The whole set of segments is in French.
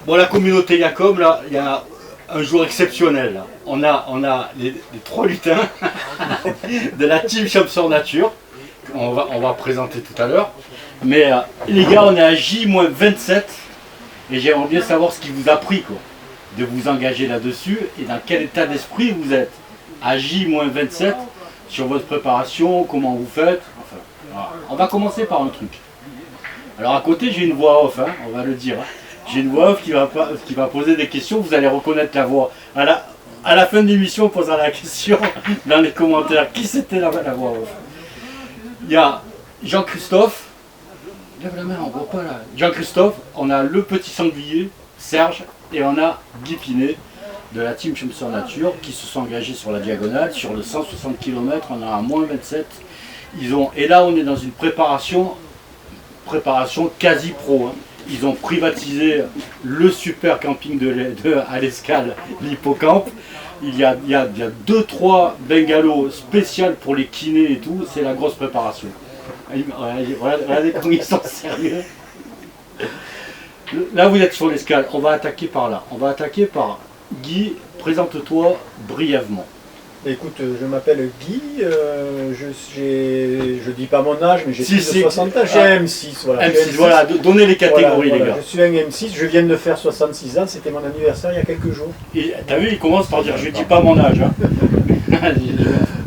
Bon, la communauté Yacom, là, il y a un jour exceptionnel. Là. On a les 3 lutins de la team Champion Nature. On va présenter tout à l'heure. Mais les gars, on est à J-27 et j'aimerais bien savoir ce qui vous a pris quoi, de vous engager là-dessus et dans quel état d'esprit vous êtes à J-27 sur votre préparation, comment vous faites. Enfin, voilà. On va commencer par un truc. Alors à côté, j'ai une voix off, hein, on va le dire. J'ai une voix off qui va poser des questions, vous allez reconnaître la voix. À la fin de l'émission, on posera la question dans les commentaires. Qui c'était la voix off? Il y a Jean-Christophe. Lève la main, on voit pas là. Jean-Christophe, on a le petit sanglier, Serge, et on a Guy Pinet de la team Champion Nature qui se sont engagés sur la diagonale, sur le 160 km, on a un -27. Et là, on est dans une préparation quasi pro. Hein. Ils ont privatisé le super camping à l'Escale, l'Hippocampe. Il y a 2-3 bungalows spéciaux pour les kinés et tout, c'est la grosse préparation. Regardez comme ils sont sérieux. Là vous êtes sur l'escale, on va attaquer par là. On va attaquer par Guy, présente-toi brièvement. Écoute, je m'appelle Guy, je dis pas mon âge, mais j'ai plus de 60 ans, j'ai un M6. Voilà, M6, voilà, donnez les catégories les gars. Je suis un M6, je viens de faire 66 ans, c'était mon anniversaire il y a quelques jours. Et t'as vu, il commence par dire je dis pas mon âge. Hein.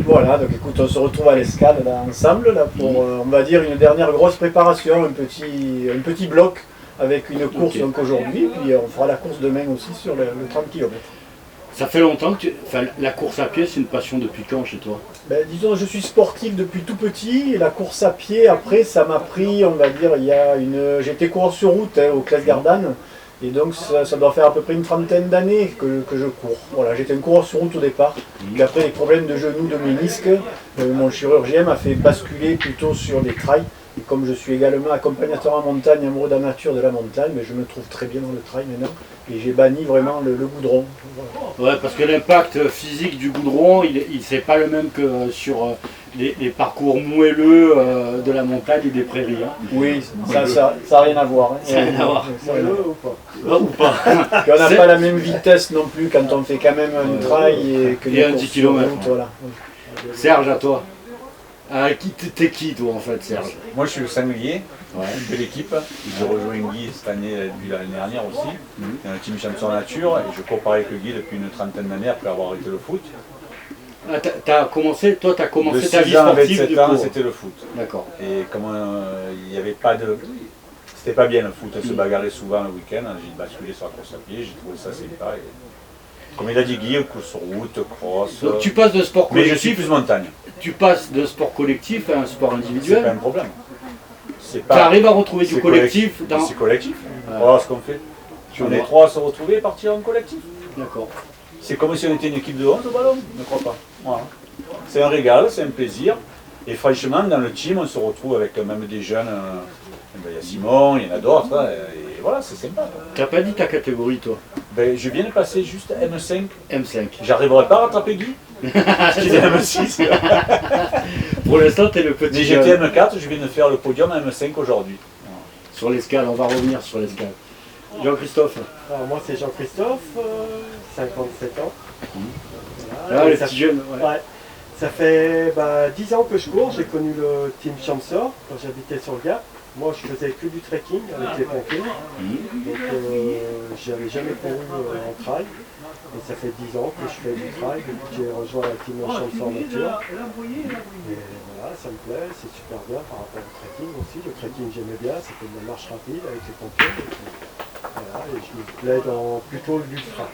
Voilà, donc écoute, on se retrouve à l'Escale là, ensemble là, pour, on va dire, une dernière grosse préparation, un petit bloc avec une course donc aujourd'hui, puis on fera la course demain aussi sur le 30 km. Ça fait longtemps que la course à pied, c'est une passion depuis quand chez toi? Disons, je suis sportif depuis tout petit, et la course à pied, après, ça m'a pris, on va dire, j'étais coureur sur route au Classe Gardanne, et donc ça doit faire à peu près une trentaine d'années que je cours. Voilà, j'étais un coureur sur route au départ, puis après les problèmes de genoux, de ménisque, mon chirurgien m'a fait basculer plutôt sur des trails. Et comme je suis également accompagnateur en montagne, amoureux de la nature, de la montagne, mais je me trouve très bien dans le trail maintenant. Et j'ai banni vraiment le goudron. Voilà. Ouais, parce que l'impact physique du goudron, c'est pas le même que sur les parcours moelleux de la montagne et des prairies. Hein. Oui, ça n'a rien à voir. Hein. Ça n'a rien à voir. Moelleux ou pas. Puis on n'a pas la même vitesse non plus quand on fait quand même un trail et que un 10 km. Voilà. Serge, à toi. T'es qui toi en fait, Serge? Moi je suis le sanglier de l'équipe. J'ai rejoint Guy cette année depuis l'année dernière aussi. Dans le team Champion Nature et je cours pareil avec Guy depuis une trentaine d'années après avoir arrêté le foot. T'as commencé ta vie sportive 27 ans, c'était le foot. D'accord. Et comme il n'y avait pas de... C'était pas bien le foot, on se bagarrait souvent le week-end, j'ai basculé sur la course à pied, j'ai trouvé ça sympa. Et... Comme il a dit Guy, course sur route, cross... Donc tu passes de sport collectif... Mais je suis plus montagne. Tu passes de sport collectif à un sport individuel. C'est pas un problème. Tu arrives à retrouver du collectif dans... C'est collectif. Voilà ce qu'on fait. On est 3 à se retrouver et partir en collectif. D'accord. C'est comme si on était une équipe de 11 au ballon, ne crois pas. Voilà. C'est un régal, c'est un plaisir. Et franchement, dans le team, on se retrouve avec même des jeunes. Il y a Simon, il y en a d'autres. Et voilà, c'est sympa. T'as pas dit ta catégorie, toi? Je viens de passer juste M5. M5. J'arriverai pas à rattraper Guy. Parce qu'il est M6. Pour l'instant, t'es le petit. Mais j'étais M4, je viens de faire le podium à M5 aujourd'hui. Voilà. Sur l'escale, on va revenir sur l'escale. Jean-Christophe. Alors moi c'est Jean-Christophe, 57 ans. Voilà. Ah, les petits jeunes, ouais. Ça fait 10 ans que je cours, j'ai connu le team Chamsor quand j'habitais sur le Gap. Moi je faisais que du trekking avec les pompiers, donc j'avais jamais couru en trail. Et ça fait 10 ans que je fais du trail, depuis que j'ai rejoint la team Chamsor Nature. Et voilà, ça me plaît, c'est super bien par rapport au trekking aussi. Le trekking j'aimais bien, c'était de la marche rapide avec les pompiers. Voilà, et je me plais dans plutôt l'ultra.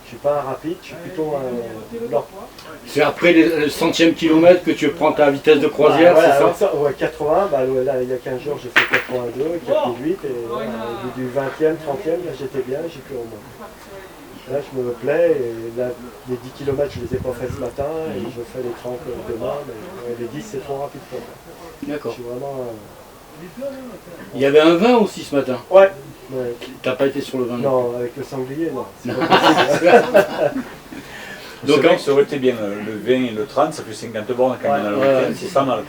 Je suis pas un rapide, je suis plutôt un lent. C'est après le 100e kilomètre que tu prends ta vitesse de croisière, voilà, c'est ça? Ouais, 80, là il y a 15 jours j'ai fait 82, 48 et au bout du 20e, 30e, là j'étais bien, j'ai plus au moins. Là je me plais et là les 10 km je les ai pas fait ce matin et je fais les 30 demain, mais les 10 c'est trop rapide pour moi. D'accord. Je suis vraiment... Il y avait un vin aussi ce matin. Ouais. T'as pas été sur le vin? Non, avec le sanglier, non. C'est pas possible. Donc ça aurait été bien, le 20 et le 30, ça fait 50 bornes quand même, c'est pas mal.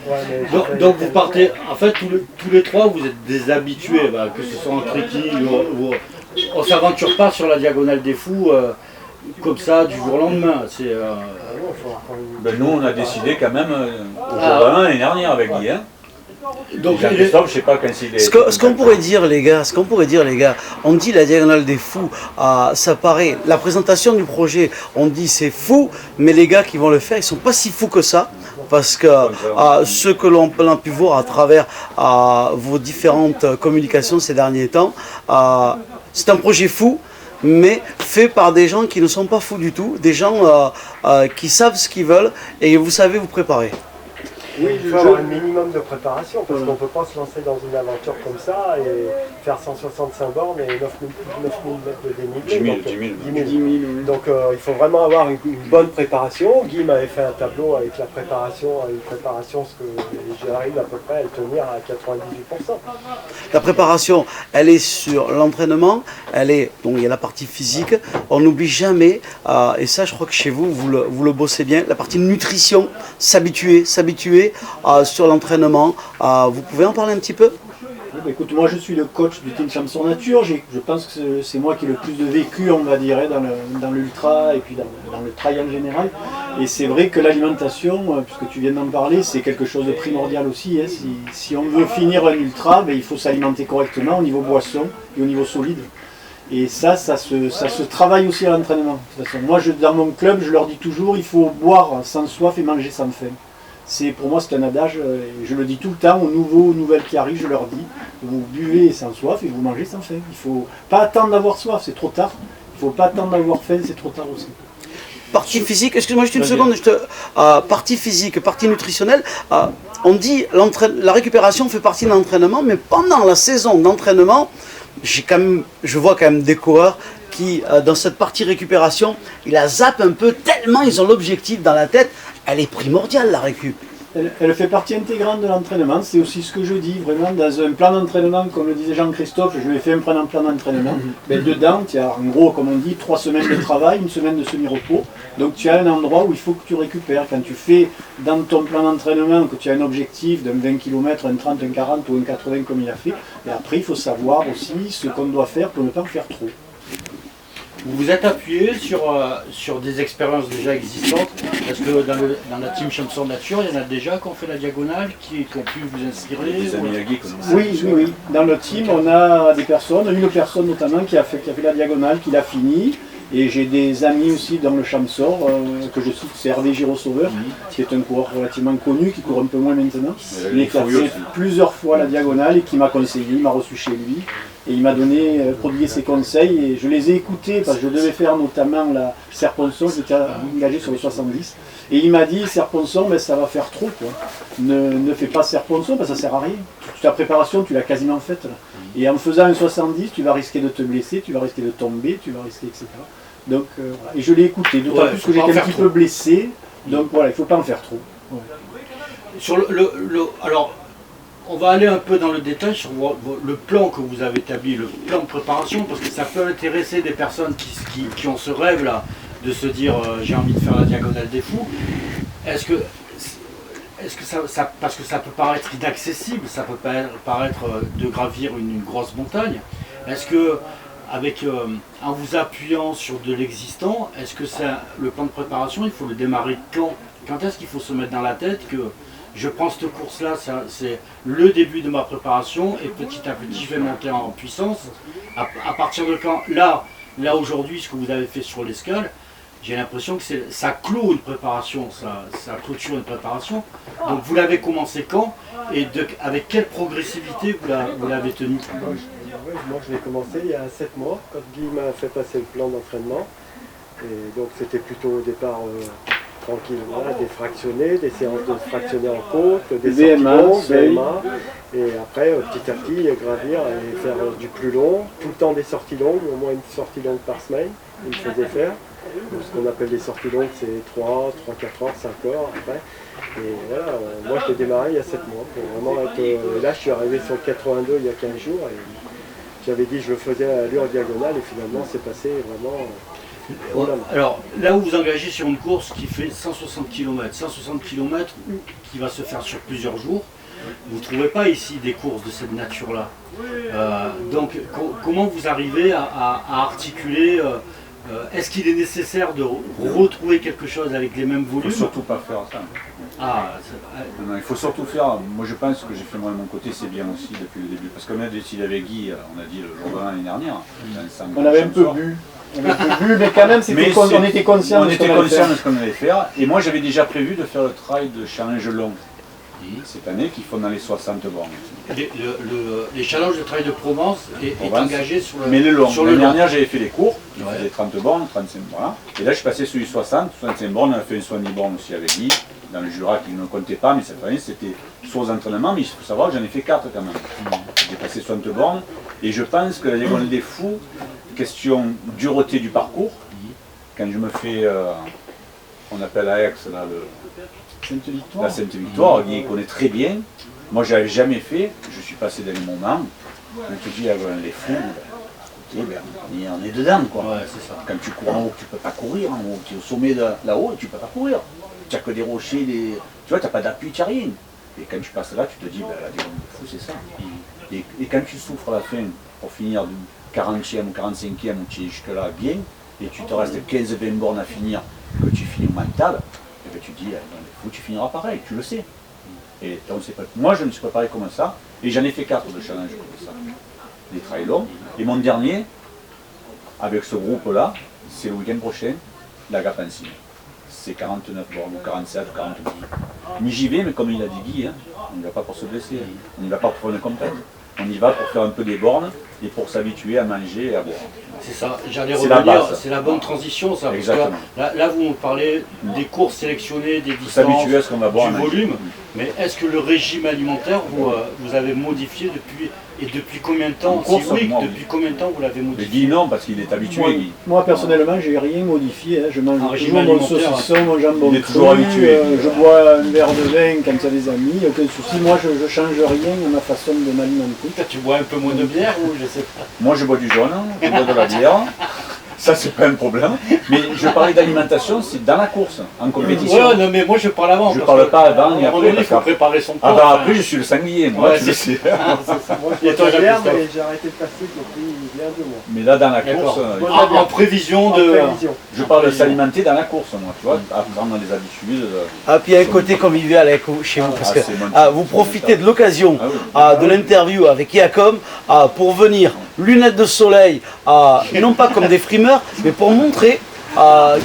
Donc vous partez, en fait tous les trois vous êtes des habitués, que ce soit en trekking on s'aventure pas sur la diagonale des fous comme ça du jour au lendemain. Nous, on a décidé quand même au jour de l'année dernière avec Guy. Hein. Donc, Jean-Christophe, je sais pas quand il est. Ce qu'on pourrait dire, les gars, on dit la diagonale des fous, ça paraît, la présentation du projet, on dit c'est fou, mais les gars qui vont le faire, ils sont pas si fous que ça, parce que ce que l'on a pu voir à travers vos différentes communications ces derniers temps, c'est un projet fou, mais fait par des gens qui ne sont pas fous du tout, des gens qui savent ce qu'ils veulent et vous savez vous préparer. Oui, il faut avoir un minimum de préparation parce qu'on ne peut pas se lancer dans une aventure comme ça et faire 165 bornes et 9000 mètres de dénivelé. 10 000. Donc il faut vraiment avoir une bonne préparation. Guy m'avait fait un tableau avec la préparation, ce que j'arrive à peu près à le tenir à 98%. La préparation, elle est sur l'entraînement, donc il y a la partie physique, on n'oublie jamais, et ça je crois que chez vous, vous le bossez bien, la partie nutrition, s'habituer sur l'entraînement. Vous pouvez en parler un petit peu ? Écoute, moi je suis le coach du Team Champion Nature, je pense que c'est moi qui ai le plus de vécu, on va dire, dans l'ultra et puis dans le trail en général. Et c'est vrai que l'alimentation, puisque tu viens d'en parler, c'est quelque chose de primordial aussi. Hein. Si on veut finir un ultra, il faut s'alimenter correctement au niveau boisson et au niveau solide. Et ça se travaille aussi à l'entraînement. De toute façon, moi dans mon club, je leur dis toujours, il faut boire sans soif et manger sans faim. Pour moi, c'est un adage, je le dis tout le temps aux nouvelles qui arrivent, je leur dis, vous buvez sans soif et vous mangez sans faim. Il ne faut pas attendre d'avoir soif, c'est trop tard. Il ne faut pas attendre d'avoir faim, c'est trop tard aussi. Partie physique, excuse-moi juste une seconde, partie physique, partie nutritionnelle, on dit la récupération fait partie de l'entraînement, mais pendant la saison d'entraînement, je vois quand même des coureurs qui, dans cette partie récupération, ils la zappent un peu tellement ils ont l'objectif dans la tête. Elle est primordiale, la récup. Elle fait partie intégrante de l'entraînement, c'est aussi ce que je dis, vraiment, dans un plan d'entraînement, comme le disait Jean-Christophe, je lui ai fait un plan d'entraînement. Dedans, tu as en gros, comme on dit, 3 semaines de travail, 1 semaine de semi-repos. Donc tu as un endroit où il faut que tu récupères. Quand tu fais dans ton plan d'entraînement, que tu as un objectif d'un 20 km, un 30, un 40 ou un 80 comme il a fait, et après il faut savoir aussi ce qu'on doit faire pour ne pas en faire trop. Vous vous êtes appuyé sur des expériences déjà existantes. Est-ce que dans la team Champion Nature, il y en a déjà qui ont fait la diagonale, qui ont pu vous inspirer? Des amis à Guy, Oui. Dans le team, on a des personnes, une personne notamment qui a fait la diagonale, qui l'a fini. Et j'ai des amis aussi dans le Chamsor, que je cite, c'est Hervé Giraud-Sauveur, qui est un coureur relativement connu, qui court un peu moins maintenant, mais qui a fait plusieurs fois la diagonale et qui m'a conseillé, il m'a reçu chez lui. Et il m'a prodigué ses conseils et je les ai écoutés parce que je devais faire notamment la Serponçon, j'étais engagé sur le 70. Et il m'a dit, Serponçon, mais ça va faire trop quoi. Ne fais pas Serponçon parce que ça sert à rien. Toute ta préparation, tu l'as quasiment faite là. Et en faisant un 70, tu vas risquer de te blesser, tu vas risquer de tomber, tu vas risquer, etc. Donc, et je l'ai écouté, d'autant plus que j'étais un petit peu blessé. Donc voilà, il ne faut pas en faire trop. Ouais. Sur alors, on va aller un peu dans le détail sur le plan que vous avez établi, le plan de préparation, parce que ça peut intéresser des personnes qui ont ce rêve là de se dire j'ai envie de faire la diagonale des fous. Est-ce que ça, parce que ça peut paraître inaccessible, ça peut paraître de gravir une grosse montagne, est-ce que en vous appuyant sur de l'existant, est-ce que le plan de préparation, il faut le démarrer quand est-ce qu'il faut se mettre dans la tête que je prends cette course-là, c'est le début de ma préparation et petit à petit je vais monter en puissance. À partir de quand, là aujourd'hui, ce que vous avez fait sur l'escale, j'ai l'impression que ça clôt une préparation, ça clôture une préparation. Donc vous l'avez commencé quand et avec quelle progressivité vous l'avez tenu? Moi je l'ai commencé il y a 7 mois, quand Guy m'a fait passer le plan d'entraînement. Et donc c'était plutôt au départ tranquille, voilà, des fractionnés, des séances de fractionnés en côte, des sorties longues, et après petit à petit gravir et faire du plus long, tout le temps des sorties longues, au moins une sortie longue par semaine, il me faisait faire. Donc, ce qu'on appelle des sorties longues, c'est 3, 4 heures, 5 heures après. Et voilà, moi je l'ai démarré il y a 7 mois pour vraiment être. Là je suis arrivé sur le 82 il y a 15 jours et j'avais dit je le faisais à l'allure diagonale et finalement c'est passé vraiment. Alors là où vous engagez sur une course qui fait 160 km qui va se faire sur plusieurs jours, vous ne trouvez pas ici des courses de cette nature-là. donc comment vous arrivez à articuler est-ce qu'il est nécessaire de retrouver quelque chose avec les mêmes Il ne volumes? faut surtout pas faire ça. Non, il faut surtout faire, moi je pense que j'ai fait moi de mon côté, c'est bien aussi depuis le début. Parce qu'on a décidé avec Guy, on a dit le jour de l'année dernière, On avait un peu bu. On avait un peu bu, mais quand même, on était conscient on de ce était qu'on allait conscient faire. de ce qu'on allait faire. Et moi j'avais déjà prévu de faire le trail de challenge long cette année qui font dans les 60 bornes. Les challenges de travail de Provence est engagé sur le Mais le long. sur L'année le long. dernière j'avais fait les cours, je Ouais. faisais 30 bornes, 35 bornes. Et là je suis passé sur les 60, 65 bornes, on a fait une 70 bornes aussi avec Guy, dans le Jura qui ne comptait pas, mais cette année c'était sur les entraînements, mais il faut savoir que j'en ai fait 4 quand même. J'ai passé 60 bornes et je pense que la diagonale des fous, question dureté du parcours, quand je me fais, on appelle à Aix là, la Sainte-Victoire, Guy connaît très bien. Moi je n'avais jamais fait, je suis passé dans les moments, on te dit la diagonale des fous, écoutez, on est dedans quoi. Ouais, c'est ça. Quand tu cours en haut, tu ne peux pas courir, en haut, tu es au sommet de là-haut et tu ne peux pas courir. Tu n'as que des rochers, tu vois, tu n'as pas d'appui, tu n'as rien. Et quand tu passes là, tu te dis, la diagonale des fous, c'est ça. Et quand tu souffres à la fin, pour finir du 40e ou 45e, où tu es jusque-là bien, et tu te restes 15-20 bornes à finir, que tu finis au mental, et bien tu te dis, dans les fous, tu finiras pareil, tu le sais. Et donc, moi, je me suis préparé comme ça, et j'en ai fait 4 de challenge comme ça, des trails longs. Et mon dernier, avec ce groupe-là, c'est le week-end prochain, la Gapensier. C'est 49 bornes, ou 47, ou 49. Mais j'y vais, mais comme il a dit Guy, on n'y va pas pour se blesser, on n'y va pas pour faire une compète. On y va pour faire un peu des bornes et pour s'habituer à manger et à boire. C'est ça, j'allais C'est la revenir, base. c'est la bonne transition ça. Parce que Exactement. là, vous me parlez des courses sélectionnées, des Il faut distances, s'habituer à ce qu'on va boire. du à manger. volume, mais est-ce que le régime alimentaire, vous avez modifié depuis combien de temps? En course, Si oui, moi, oui. depuis combien de temps vous l'avez Mais modifié? Guy non, parce qu'il est habitué, Guy. Moi personnellement, j'ai rien modifié. Je mange Un régime toujours mon alimentaire, saucisson, mon jambon il est cru, toujours habitué. je bois un verre de vin quand il y a des amis, aucun souci. Moi, je ne change rien à ma façon de m'alimenter. Toi, tu bois un peu moins de bière ou je sais pas? Moi je bois du jaune, je bois de la bière. Ça c'est pas un problème. Mais je parlais d'alimentation, c'est dans la course, en compétition. Ouais, non, mais moi je parle avant. Je parce parle que pas avant à un ni moment après. donné, il Parce faut qu'après- préparer son corps. Ah bah enfin. après je suis le sanglier, moi Ouais, tu le c'est- sais. Moi, je Et bois toi, de la bière, Jean-Christophe? mais j'ai arrêté le plastique depuis il y a 2 mois. Mais là dans la D'accord. course, En prévision En de. prévision. je parle de s'alimenter dans la course, moi, tu vois, apprendre les habitudes. Ah, puis il y a un côté convivial avec vous, chez vous, parce que c'est bon. vous profitez de l'occasion Ah oui. de l'interview avec Iacom pour venir, lunettes de soleil, non pas comme des frimeurs, mais pour montrer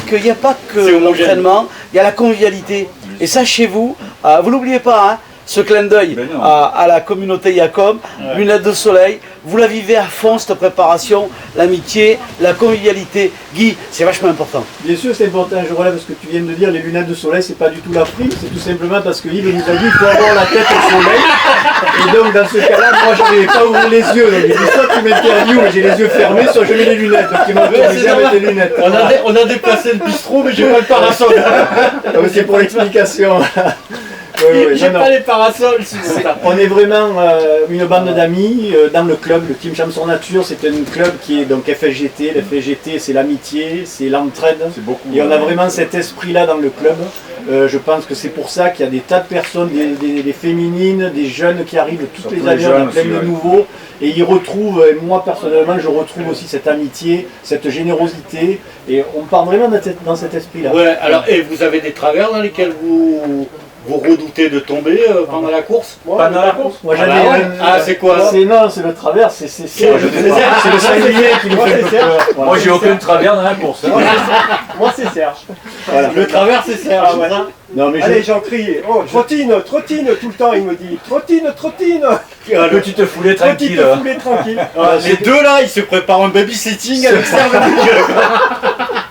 qu'il n'y a pas que C'est homogène. l'entraînement, il y a la convivialité. Et ça, chez vous, vous n'oubliez pas, hein, ce clin d'œil Ben non. à la communauté Iacom, lunettes de soleil, vous la vivez à fond, cette préparation, l'amitié, la convivialité. Guy, c'est vachement important. Bien sûr, c'est important. Je relève ce que tu viens de dire. Les lunettes de soleil, c'est pas du tout la prime. C'est tout simplement parce que Yves nous a dit qu'il faut avoir la tête au soleil. Et donc, dans ce cas-là, moi, je n'arrivais pas à ouvrir les yeux. Donc, j'ai dit soit tu m'interviews, mais j'ai les yeux fermés, soit je mets les lunettes. Donc, il m'a autorisé à mettre les lunettes. On a déplacé le bistrot, mais j'ai pas le parasol. Donc, c'est pour l'explication. Oui, oui, J'ai non, pas non. les parasols, sinon ça. On est vraiment une bande d'amis dans le club, le Team Champion Nature. C'est un club qui est donc FSGT. Le FSGT, c'est l'amitié, c'est l'entraide. C'est beaucoup. Et on a vraiment cet esprit-là dans le club. Je pense que c'est pour ça qu'il y a des tas de personnes, des féminines, des jeunes qui arrivent toutes Surtout les années, les on a jeunes plein aussi, de ouais. nouveaux. Et ils retrouvent, et moi personnellement, je retrouve aussi cette amitié, cette générosité. Et on part vraiment dans cet esprit-là. Ouais, alors, et vous avez des travers dans lesquels vous redoutez de tomber pendant la course? Pas dans la course. Moi, Ah j'en ai bah ouais. un- Ah, c'est quoi? Non, c'est le travers, c'est je sais pas. le singulier qui nous Moi, fait c'est un peu Serge. peur. Voilà. Moi j'ai aucun travers dans la course. hein. Moi, c'est Serge. Voilà. Le travers, c'est Serge. Ah ouais. ça Non, mais Allez, j'en crie. Oh, trottine, trottine, tout le temps, il me dit. Trottine, trottine. Que tu te foulais tranquille. Trottine, foulée tranquille. Ah, les deux là, ils se préparent un babysitting avec Serge.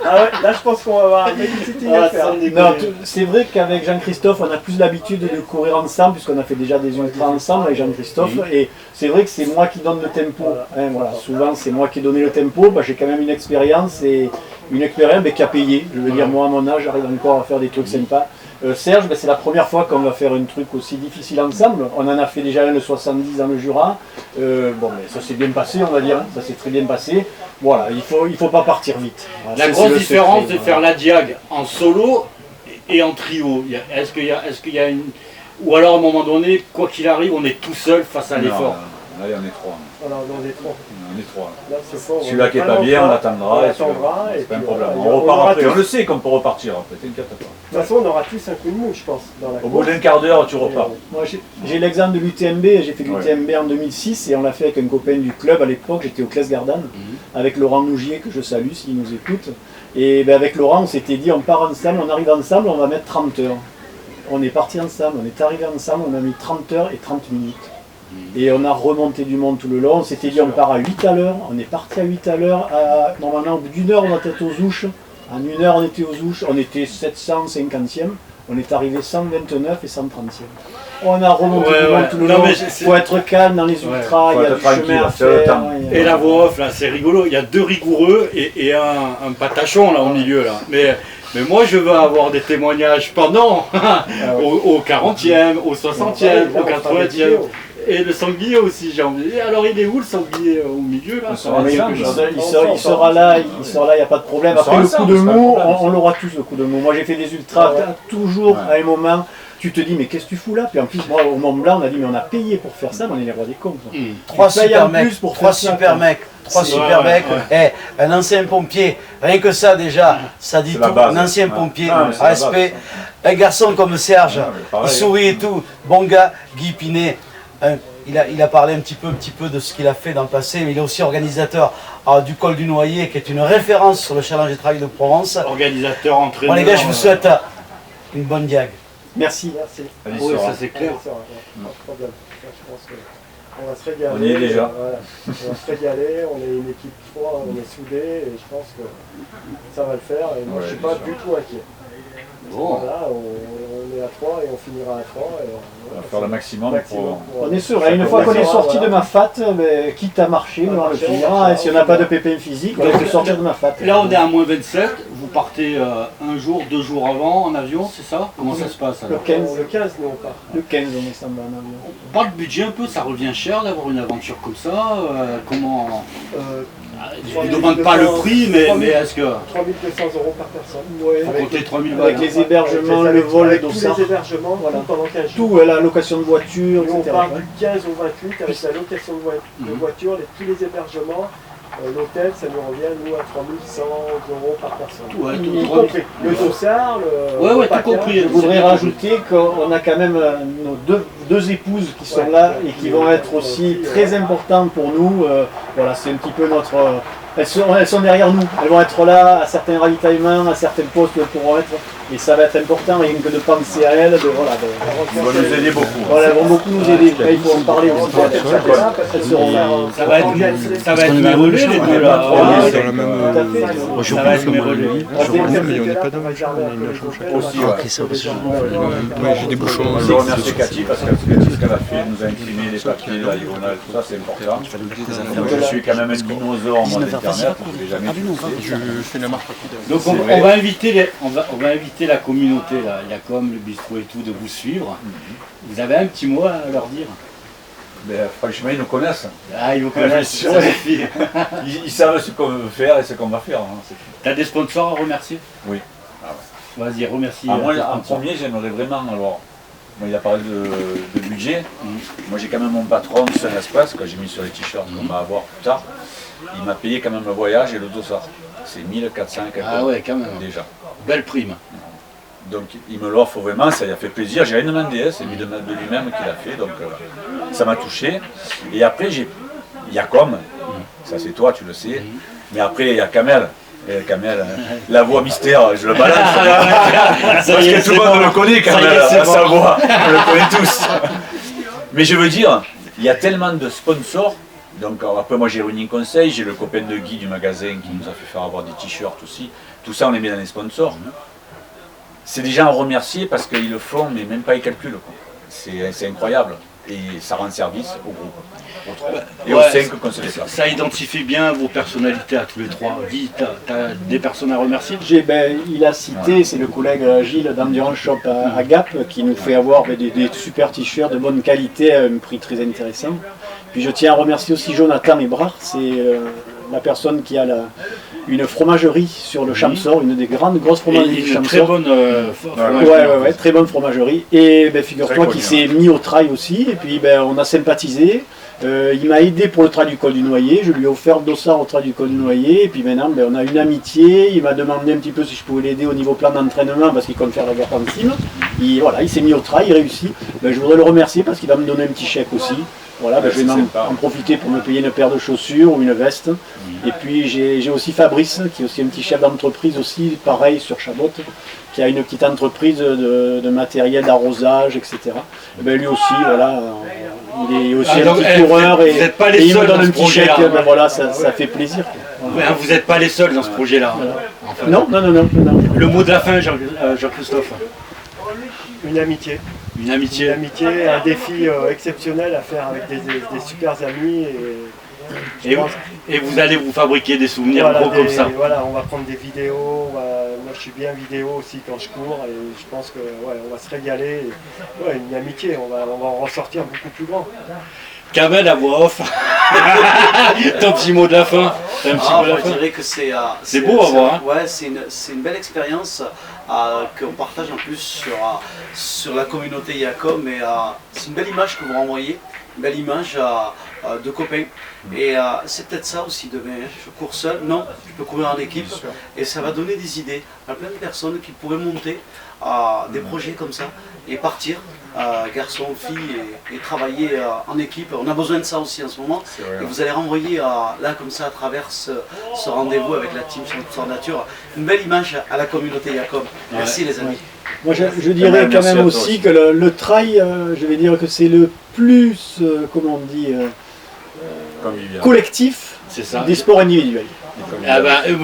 Ah ouais, là, je pense qu'on va avoir un babysitting à faire. non, c'est vrai qu'avec Jean-Christophe, on a plus l'habitude de courir ensemble, puisqu'on a fait déjà des ultras ensemble avec Jean-Christophe. Et c'est vrai que c'est moi qui donne le tempo. Hein, voilà. Souvent, c'est moi qui ai donné le tempo. Bah, j'ai quand même une expérience qui a payé. Je veux dire, moi, à mon âge, j'arrive encore à faire des trucs sympas. Serge, c'est la première fois qu'on va faire un truc aussi difficile ensemble. On en a fait déjà un le 70 dans le Jura. Bon, mais ça s'est bien passé, on va dire. Ça s'est très bien passé. Voilà, il faut pas partir vite. Voilà, La c'est grosse le différence, secret, c'est de faire la diag en solo et en trio. Est-ce qu'il y a une... Ou alors à un moment donné, quoi qu'il arrive, on est tout seul face à Non, l'effort. là, il y en a 3. Voilà, on est trois. On est trois. Là, c'est fort, Celui-là qui est pas vraiment bien, on trois. l'attendra. On et l'attendra, c'est et pas un puis, problème. voilà, On repart aura après. tous- On le sait qu'on peut repartir après, t'inquiète pas. De toute façon, on aura tous un coup de mou, je pense, dans la Au bout course. d'un quart d'heure, tu repars. Moi, j'ai l'exemple de l'UTMB, j'ai fait l'UTMB en 2006 et on l'a fait avec un copain du club à l'époque, j'étais au Classe Gardanne, avec Laurent Nougier, que je salue s'il nous écoute. Et ben, avec Laurent, on s'était dit, on part ensemble, on arrive ensemble, on va mettre 30 heures. On est parti ensemble, on est arrivé ensemble, on a mis 30 heures et 30 minutes. Et on a remonté du monde tout le long, on s'était dit on part à 8 à l'heure, on est parti à 8 à l'heure, normalement au bout d'une heure on était aux Ouches, en une heure on était aux Ouches, on était 750e, on est arrivé 129 et 130e. On a remonté du monde tout le long, il faut être calme dans les ultras, il y a du chemin à faire. Et la voix off, là, c'est rigolo. Il y a deux rigoureux et un patachon là au milieu là. Mais moi je veux avoir des témoignages pendant, au 40e, au 60e, au 80e. Et le sanglier aussi, j'ai envie. Et alors il est où le sanglier au milieu là? Il sera là, il n'y a pas de problème. Après le coup de mou, on l'aura tous le coup de mou. Moi j'ai fait des ultras, toujours à un moment. Tu te dis, mais qu'est-ce que tu fous là? Puis en plus, moi, au Mont Blanc, on a dit, mais on a payé pour faire ça, mais on est les rois des cons. Trois super mecs. Un ancien pompier, rien que ça déjà, ça dit tout. Un ancien pompier, respect. Un garçon comme Serge, il sourit et tout. Bon gars, Guy Pinet. Il a parlé un petit peu de ce qu'il a fait dans le passé, mais il est aussi organisateur du Col du Noyer, qui est une référence sur le challenge des trails de Provence. Organisateur, entraîneur. Bon les gars, je vous souhaite une bonne diag. Merci. Oui, ça c'est clair. Pas de problème. Je pense qu'on va se régaler. On y est déjà. Voilà. On va se régaler, on est une équipe 3, on est soudés et je pense que ça va le faire. Et moi, je suis pas du tout inquiet. Bon. Voilà, on est à 3 et on finira à 3. Et On va faire le maximum pour... On est sûr, une fois qu'on est sorti de ma fat, quitte à marcher, on le finira. Et si on n'a pas de pépins physiques, on peut sortir de ma fat. Là on est à moins 27, vous partez un jour, 2 jours avant en avion, c'est ça? Comment ça se passe alors? Le 15, le 15, nous on part. Le 15, on est ensemble en avion. On parle de budget un peu, ça revient cher d'avoir une aventure comme ça. Comment? Je ne demande pas le prix, mais est-ce que... 3 200 € par personne. Ouais. Faut compter 3000 balles. Avec les hébergements, le vol, avec tout tous ça. les hébergements, Voilà. tout pendant 15 jours. Tout, la location de voiture, Nous, on etc. part du 15 au 28 avec la location de voiture, tous les hébergements. L'hôtel, ça nous revient, nous, à 3100 € par personne. Ouais, Y compris le dossard, le Ouais, tout package. compris. Je voudrais rajouter qu'on a quand même nos deux épouses qui sont là et qui vont être aussi très importantes pour nous. Voilà, c'est un petit peu notre... Elles sont derrière nous, elles vont être là à certains ravitaillements, à certains postes où elles pourront être. Et ça va être important, rien que de penser à elles. Ils vont nous aider beaucoup. Voilà, elles vont beaucoup nous aider. Là, il faut en parler aussi. Elles seront là. Ça va être mes relais les deux là. Tout à fait. Mais on n'est pas dans la chambre, on a une chambre chacun. Aussi, ouais. Ouais, j'ai des bouchons. Je remercie Cathy parce que ce qu'elle a fait, elle nous a imprimé les papiers, la diagonale, tout ça, c'est important. Donc je suis quand même un dinosaure en mode internet, je l'ai jamais utilisé. Je fais la marche rapide. Donc on va inviter la communauté, là, Yacom, le bistrot et tout, de vous suivre. Vous avez un petit mot à leur dire? Mais franchement, ils nous connaissent. Ah, ils vous connaissent, Ouais. ça suffit. Ils savent ce qu'on veut faire et ce qu'on va faire. Hein, c'est tout. T'as des sponsors à remercier? Oui. Vas-y, remercie. Moi, tes en sponsors. premier, j'aimerais vraiment, alors, moi, il a parlé de budget. Moi, j'ai quand même mon patron de Saint-Espace, que j'ai mis sur les t-shirts qu'on va avoir plus tard. Il m'a payé quand même le voyage et le dossard. C'est 1400 quelque Ah ouais, quand même. déjà. Belle prime. Donc il me l'offre vraiment, ça lui a fait plaisir. J'ai rien demandé, c'est lui de lui-même qu'il a fait, donc ça m'a touché. Et après, j'ai Yacom, ça c'est toi, tu le sais. Mais après, il y a Kamel. Et Kamel, la voix mystère, je le balance. Parce que tout le monde le connaît, Kamel, sa voix. On le connaît tous. Mais je veux dire, il y a tellement de sponsors. Donc après, moi j'ai Running Conseil, j'ai le copain de Guy du magasin qui nous a fait faire avoir des t-shirts aussi. Tout ça, on les met dans les sponsors. C'est des gens à remercier parce qu'ils le font, mais même pas ils calculent. C'est incroyable. Et ça rend service au groupe. Et aux 5 qu'on se déplace. Ça identifie bien vos personnalités à tous les trois. Guy, t'as des personnes à remercier? Il a cité, c'est le collègue Gilles d'Endurance Shop à Gap qui nous fait avoir des super t-shirts de bonne qualité à un prix très intéressant. Puis je tiens à remercier aussi Jonathan Ebrard, c'est la personne qui a une fromagerie sur le Champsor, une des grosses fromageries du Une très Champsor. bonne Ouais, très bonne fromagerie. Et figure-toi qu'il s'est mis au trail aussi, et puis on a sympathisé. Il m'a aidé pour le trail du col du Noyer, je lui ai offert le dossard au trail du col du Noyer, et puis maintenant ben, on a une amitié, il m'a demandé un petit peu si je pouvais l'aider au niveau plan d'entraînement parce qu'il compte faire la Garpentine. Il s'est mis au trail, il réussit. Ben, je voudrais le remercier parce qu'il va me donner un petit chèque aussi. Voilà, ben, je vais en profiter pour me payer une paire de chaussures ou une veste. Et puis j'ai aussi Fabrice, qui est aussi un petit chef d'entreprise aussi, pareil sur Chabot, qui a une petite entreprise de matériel d'arrosage, etc. Et ben, lui aussi, voilà, il est aussi un petit coureur et il me donne un petit chèque, ben, voilà, ça fait plaisir. Voilà. Vous n'êtes pas les seuls dans ce projet-là. Voilà. Enfin, Non. Le mot de la fin, Jean-Christophe. Une amitié. Une amitié. Une amitié, un défi exceptionnel à faire avec des super amis. Et vous allez vous fabriquer des souvenirs voilà, gros comme ça. Voilà, on va prendre des vidéos. Moi, je suis bien vidéo aussi quand je cours et je pense que on va se régaler. Une amitié, on va en ressortir beaucoup plus grand. Kamel à voix off. Ton petit mot de la fin. Un petit mot de la fin. Je dirais que c'est beau à voir. Hein. Ouais, c'est une belle expérience qu'on partage en plus sur la communauté Yacom. Et c'est une belle image que vous renvoyez, une belle image de copains. Et c'est peut-être ça aussi demain. Hein. Je cours seul, non, je peux courir en équipe. Et ça va donner des idées à plein de personnes qui pourraient monter des projets comme ça et partir. Garçons, filles, et travailler en équipe. On a besoin de ça aussi en ce moment. Et vous allez renvoyer là comme ça à travers ce rendez-vous avec la team Champs Nature une belle image à la communauté Yacom. Merci les amis. Moi je dirais quand même aussi que le trail, je vais dire que c'est le plus, comment on dit, collectif des sports individuels.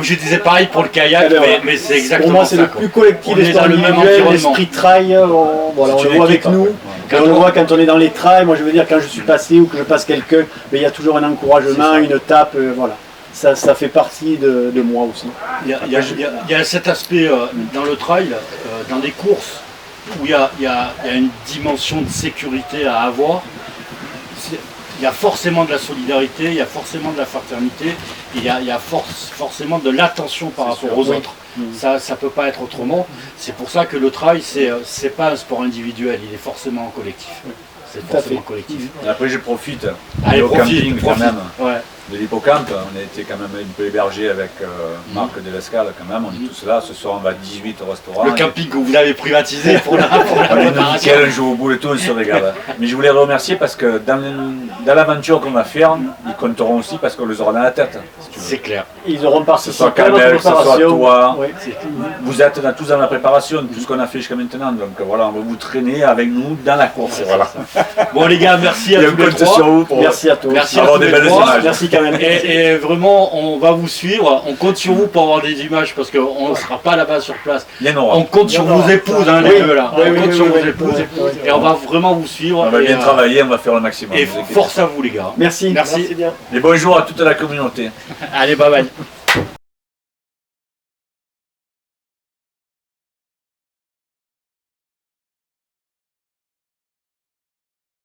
Je disais pareil pour le kayak, mais c'est exactement ça. Pour moi, c'est le plus collectif des sports individuels, l'esprit trail, on le voit avec nous. On le voit quand on est dans les trails. Moi, je veux dire, quand je suis passé ou que je passe quelqu'un, il y a toujours un encouragement, une tape, voilà. Ça fait partie de moi aussi. Il y a cet aspect dans le trail, dans les courses, où il y a une dimension de sécurité à avoir. Il y a forcément de la solidarité, il y a forcément de la fraternité, il y a forcément de l'attention par rapport aux autres. Ça ne peut pas être autrement. C'est pour ça que le trail, c'est pas un sport individuel, il est forcément collectif. C'est forcément collectif. Et après, je profite. Allez, au camping profite. quand même. Ouais. De l'hippocampe, on a été quand même un peu hébergé avec Marc de l'Escale quand même, on est tous là, ce soir on va à 18 au restaurant. Le camping que vous avez privatisé pour la préparation. Un jour au bout de tout, on se régale. Mais je voulais remercier parce que dans l'aventure qu'on va faire, ils compteront aussi parce qu'on les aura dans la tête. C'est clair. Ils auront participé à notre préparation. Que ce soit toi, oui. Vous êtes tous dans la préparation de tout ce qu'on a fait jusqu'à maintenant, donc voilà, on va vous traîner avec nous dans la course. Voilà. Bon les gars, merci à tous les trois. Merci à tous. Merci à tous les trois. Merci quand même. Et vraiment, on va vous suivre. On compte sur vous pour avoir des images parce qu'on ne sera pas là-bas sur place. On compte sur vos épouses, hein, les deux là. On compte sur vos épouses et on va vraiment vous suivre. On va bien travailler, on va faire le maximum. Et force à vous les gars. Merci. Merci. Bien. Et bonjour à toute la communauté. Allez, bye bye.